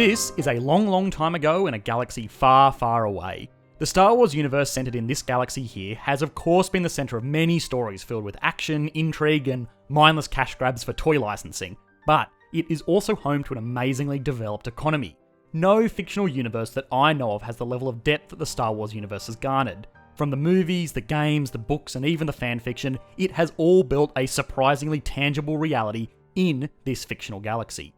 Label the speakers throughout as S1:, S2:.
S1: This is a long, long time ago in a galaxy far, far away. The Star Wars universe centered in this galaxy here has of course been the center of many stories filled with action, intrigue, and mindless cash grabs for toy licensing, but it is also home to an amazingly developed economy. No fictional universe that I know of has the level of depth that the Star Wars universe has garnered. From the movies, the games, the books, and even the fanfiction, it has all built a surprisingly tangible reality in this fictional galaxy.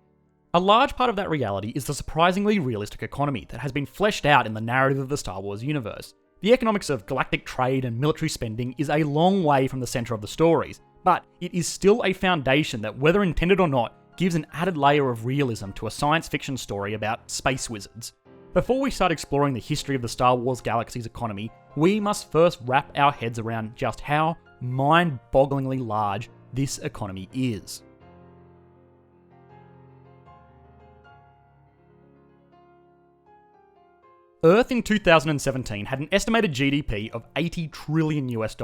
S1: A large part of that reality is the surprisingly realistic economy that has been fleshed out in the narrative of the Star Wars universe. The economics of galactic trade and military spending is a long way from the center of the stories, but it is still a foundation that, whether intended or not, gives an added layer of realism to a science fiction story about space wizards. Before we start exploring the history of the Star Wars galaxy's economy, we must first wrap our heads around just how mind-bogglingly large this economy is. Earth in 2017 had an estimated GDP of $80 trillion US,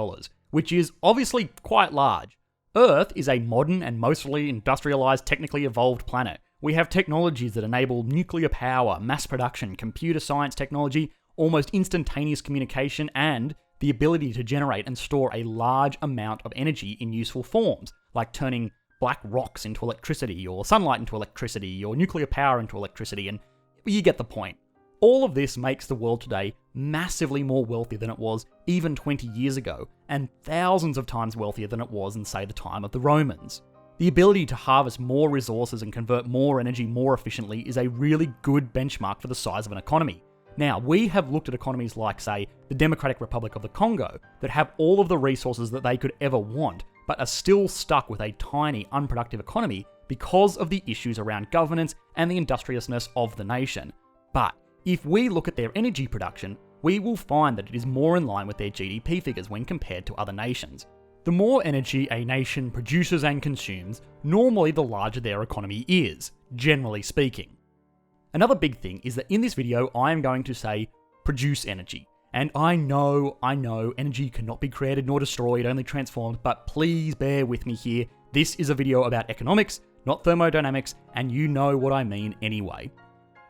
S1: which is obviously quite large. Earth is a modern and mostly industrialized, technically evolved planet. We have technologies that enable nuclear power, mass production, computer science technology, almost instantaneous communication, and the ability to generate and store a large amount of energy in useful forms, like turning black rocks into electricity, or sunlight into electricity, or nuclear power into electricity, and you get the point. All of this makes the world today massively more wealthy than it was even 20 years ago, and thousands of times wealthier than it was in, say, the time of the Romans. The ability to harvest more resources and convert more energy more efficiently is a really good benchmark for the size of an economy. Now, we have looked at economies like, say, the Democratic Republic of the Congo, that have all of the resources that they could ever want, but are still stuck with a tiny, unproductive economy because of the issues around governance and the industriousness of the nation. But if we look at their energy production, we will find that it is more in line with their GDP figures when compared to other nations. The more energy a nation produces and consumes, normally the larger their economy is, generally speaking. Another big thing is that in this video I am going to say, produce energy. And I know energy cannot be created nor destroyed, only transformed, but please bear with me here. This is a video about economics, not thermodynamics, and you know what I mean anyway.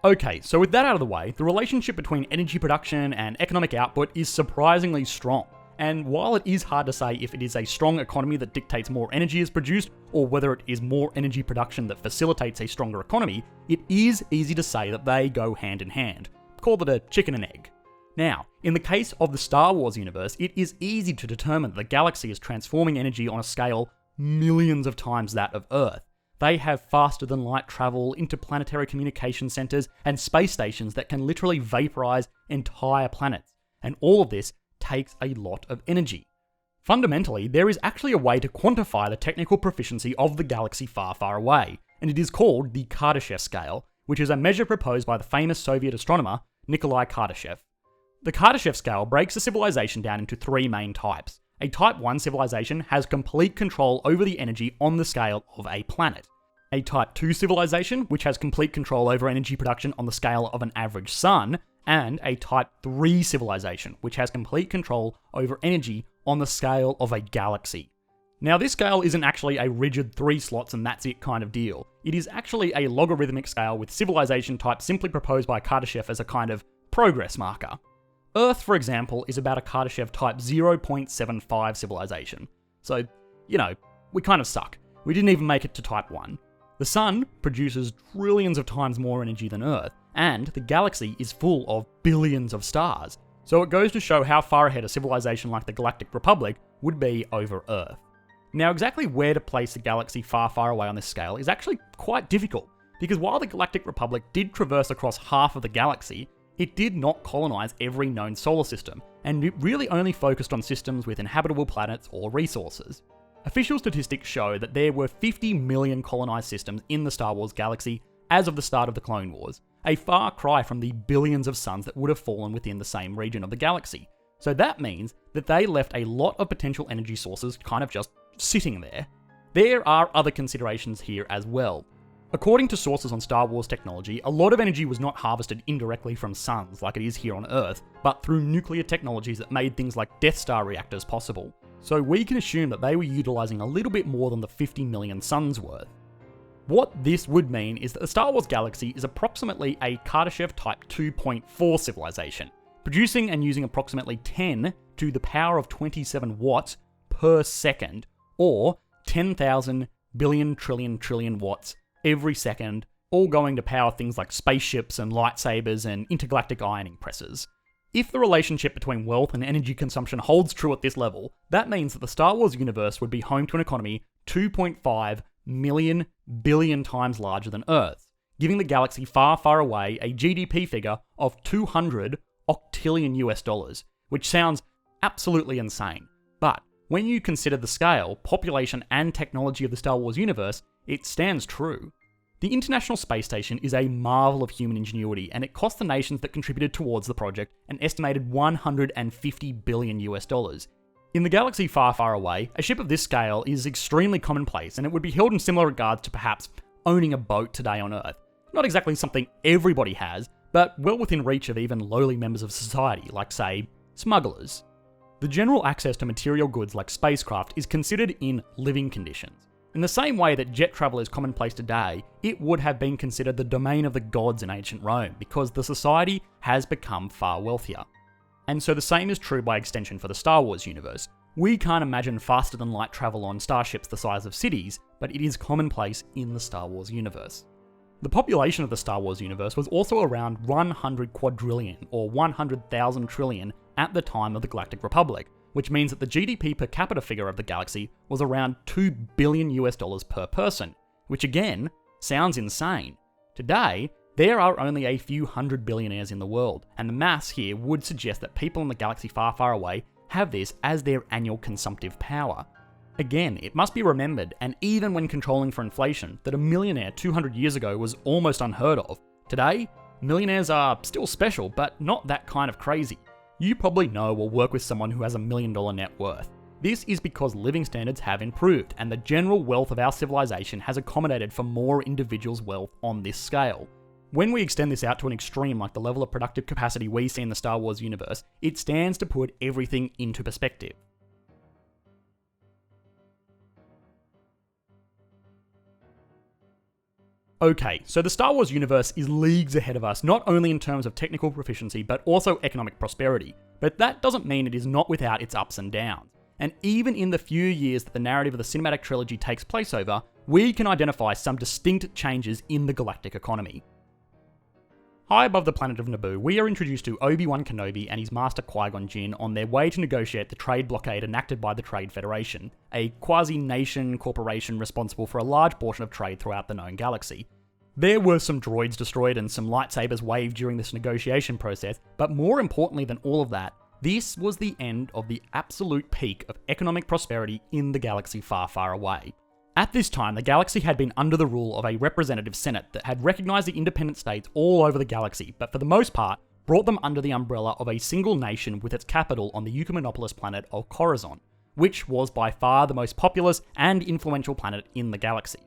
S1: Okay, so with that out of the way, the relationship between energy production and economic output is surprisingly strong. And while it is hard to say if it is a strong economy that dictates more energy is produced, or whether it is more energy production that facilitates a stronger economy, it is easy to say that they go hand in hand. Call it a chicken and egg. Now, in the case of the Star Wars universe, it is easy to determine that the galaxy is transforming energy on a scale millions of times that of Earth. They have faster than light travel, interplanetary communication centers, and space stations that can literally vaporize entire planets. And all of this takes a lot of energy. Fundamentally, there is actually a way to quantify the technical proficiency of the galaxy far, far away, and it is called the Kardashev Scale, which is a measure proposed by the famous Soviet astronomer Nikolai Kardashev. The Kardashev Scale breaks a civilization down into three main types. A Type 1 civilization has complete control over the energy on the scale of a planet. A Type 2 civilization, which has complete control over energy production on the scale of an average sun, and a Type 3 civilization, which has complete control over energy on the scale of a galaxy. Now, this scale isn't actually a rigid 3 slots and that's it kind of deal. It is actually a logarithmic scale with civilization type simply proposed by Kardashev as a kind of progress marker. Earth, for example, is about a Kardashev type 0.75 civilization. So, we kind of suck. We didn't even make it to Type 1. The Sun produces trillions of times more energy than Earth, and the galaxy is full of billions of stars. So it goes to show how far ahead a civilization like the Galactic Republic would be over Earth. Now, exactly where to place the galaxy far, far away on this scale is actually quite difficult, because while the Galactic Republic did traverse across half of the galaxy, it did not colonize every known solar system, and it really only focused on systems with inhabitable planets or resources. Official statistics show that there were 50 million colonized systems in the Star Wars galaxy as of the start of the Clone Wars, a far cry from the billions of suns that would have fallen within the same region of the galaxy. So that means that they left a lot of potential energy sources kind of just sitting there. There are other considerations here as well. According to sources on Star Wars technology, a lot of energy was not harvested indirectly from suns like it is here on Earth, but through nuclear technologies that made things like Death Star reactors possible. So we can assume that they were utilising a little bit more than the 50 million suns worth. What this would mean is that the Star Wars galaxy is approximately a Kardashev Type 2.4 civilization, producing and using approximately 10 to the power of 27 watts per second, or 10,000 billion trillion watts every second, all going to power things like spaceships and lightsabers and intergalactic ironing presses. If the relationship between wealth and energy consumption holds true at this level, that means that the Star Wars universe would be home to an economy 2.5 million billion times larger than Earth, giving the galaxy far, far away a GDP figure of 200 octillion US dollars, which sounds absolutely insane. But when you consider the scale, population, and technology of the Star Wars universe, it stands true. The International Space Station is a marvel of human ingenuity, and it cost the nations that contributed towards the project an estimated 150 billion US dollars. In the galaxy far, far away, a ship of this scale is extremely commonplace, and it would be held in similar regards to perhaps owning a boat today on Earth. Not exactly something everybody has, but well within reach of even lowly members of society, like, say, smugglers. The general access to material goods like spacecraft is considered in living conditions. In the same way that jet travel is commonplace today, it would have been considered the domain of the gods in ancient Rome, because the society has become far wealthier. And so the same is true by extension for the Star Wars universe. We can't imagine faster than light travel on starships the size of cities, but it is commonplace in the Star Wars universe. The population of the Star Wars universe was also around 100 quadrillion, or 100,000 trillion, at the time of the Galactic Republic, which means that the GDP per capita figure of the galaxy was around 2 billion US dollars per person, which again, sounds insane. Today, there are only a few hundred billionaires in the world, and the maths here would suggest that people in the galaxy far, far away have this as their annual consumptive power. Again, it must be remembered, and even when controlling for inflation, that a millionaire 200 years ago was almost unheard of. Today, millionaires are still special, but not that kind of crazy. You probably know or work with someone who has $1 million net worth. This is because living standards have improved, and the general wealth of our civilization has accommodated for more individuals' wealth on this scale. When we extend this out to an extreme like the level of productive capacity we see in the Star Wars universe, it stands to put everything into perspective. Okay, so the Star Wars universe is leagues ahead of us, not only in terms of technical proficiency, but also economic prosperity. But that doesn't mean it is not without its ups and downs. And even in the few years that the narrative of the cinematic trilogy takes place over, we can identify some distinct changes in the galactic economy. High above the planet of Naboo, we are introduced to Obi-Wan Kenobi and his master Qui-Gon Jinn on their way to negotiate the trade blockade enacted by the Trade Federation, a quasi-nation corporation responsible for a large portion of trade throughout the known galaxy. There were some droids destroyed and some lightsabers waved during this negotiation process, but more importantly than all of that, this was the end of the absolute peak of economic prosperity in the galaxy far, far away. At this time, the galaxy had been under the rule of a representative senate that had recognised the independent states all over the galaxy, but for the most part, brought them under the umbrella of a single nation with its capital on the Eucumenopolis planet of Coruscant, which was by far the most populous and influential planet in the galaxy.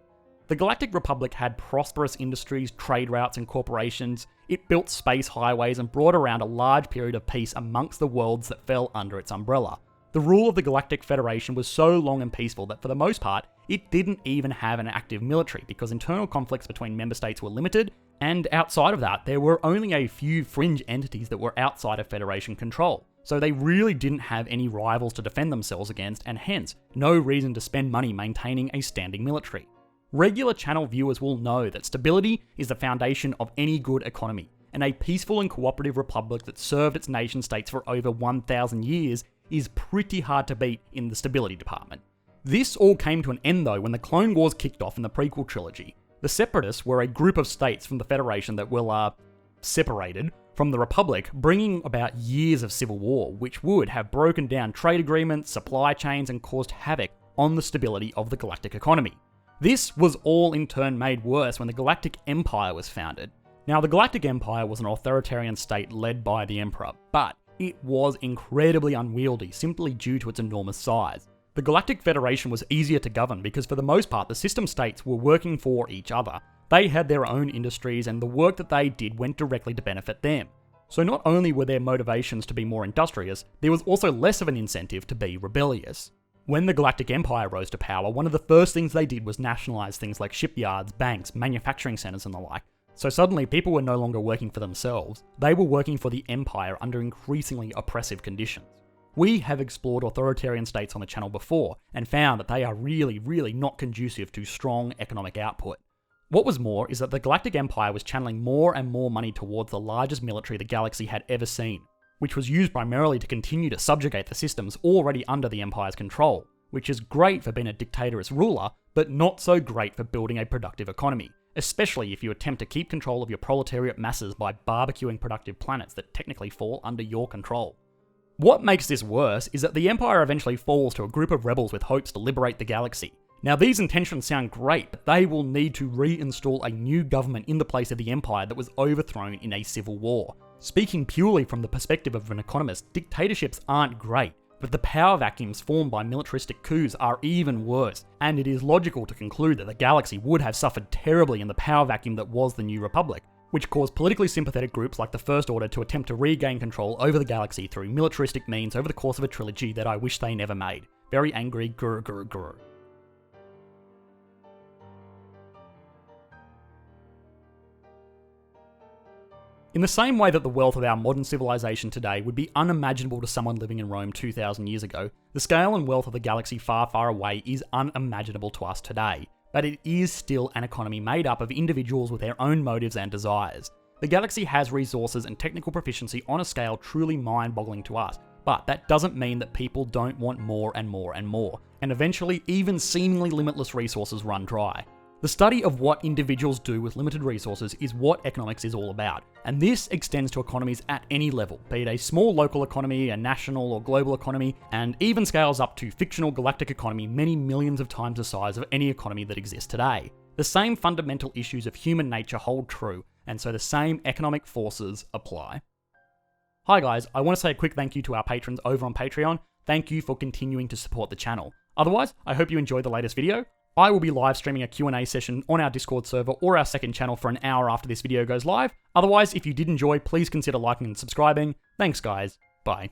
S1: The Galactic Republic had prosperous industries, trade routes, and corporations. It built space highways and brought around a large period of peace amongst the worlds that fell under its umbrella. The rule of the Galactic Federation was so long and peaceful that for the most part, it didn't even have an active military because internal conflicts between member states were limited, and outside of that, there were only a few fringe entities that were outside of Federation control. So they really didn't have any rivals to defend themselves against, and hence, no reason to spend money maintaining a standing military. Regular channel viewers will know that stability is the foundation of any good economy, and a peaceful and cooperative republic that served its nation states for over 1,000 years is pretty hard to beat in the stability department. This all came to an end though when the Clone Wars kicked off in the prequel trilogy. The Separatists were a group of states from the Federation that were separated from the Republic, bringing about years of civil war, which would have broken down trade agreements, supply chains, and caused havoc on the stability of the galactic economy. This was all in turn made worse when the Galactic Empire was founded. Now, the Galactic Empire was an authoritarian state led by the Emperor, but it was incredibly unwieldy simply due to its enormous size. The Galactic Federation was easier to govern because for the most part the system states were working for each other. They had their own industries and the work that they did went directly to benefit them. So not only were there motivations to be more industrious, there was also less of an incentive to be rebellious. When the Galactic Empire rose to power, one of the first things they did was nationalize things like shipyards, banks, manufacturing centers, and the like. So suddenly, people were no longer working for themselves, they were working for the Empire under increasingly oppressive conditions. We have explored authoritarian states on the channel before, and found that they are really not conducive to strong economic output. What was more is that the Galactic Empire was channeling more and more money towards the largest military the galaxy had ever seen, which was used primarily to continue to subjugate the systems already under the Empire's control, which is great for being a dictatorous ruler, but not so great for building a productive economy, especially if you attempt to keep control of your proletariat masses by barbecuing productive planets that technically fall under your control. What makes this worse is that the Empire eventually falls to a group of rebels with hopes to liberate the galaxy. Now, these intentions sound great, but they will need to reinstall a new government in the place of the Empire that was overthrown in a civil war. Speaking purely from the perspective of an economist, dictatorships aren't great, but the power vacuums formed by militaristic coups are even worse, and it is logical to conclude that the galaxy would have suffered terribly in the power vacuum that was the New Republic, which caused politically sympathetic groups like the First Order to attempt to regain control over the galaxy through militaristic means over the course of a trilogy that I wish they never made. Very angry, grr grr grr. In the same way that the wealth of our modern civilization today would be unimaginable to someone living in Rome 2,000 years ago, the scale and wealth of the galaxy far, far away is unimaginable to us today. But it is still an economy made up of individuals with their own motives and desires. The galaxy has resources and technical proficiency on a scale truly mind-boggling to us, but that doesn't mean that people don't want more and more and more, and eventually even seemingly limitless resources run dry. The study of what individuals do with limited resources is what economics is all about, and this extends to economies at any level, be it a small local economy, a national or global economy, and even scales up to fictional galactic economy many millions of times the size of any economy that exists today. The same fundamental issues of human nature hold true, and so the same economic forces apply. Hi guys, I want to say a quick thank you to our patrons over on Patreon. Thank you for continuing to support the channel. Otherwise, I hope you enjoyed the latest video. I will be live streaming a Q&A session on our Discord server or our second channel for an hour after this video goes live. Otherwise, if you did enjoy, please consider liking and subscribing. Thanks guys, bye.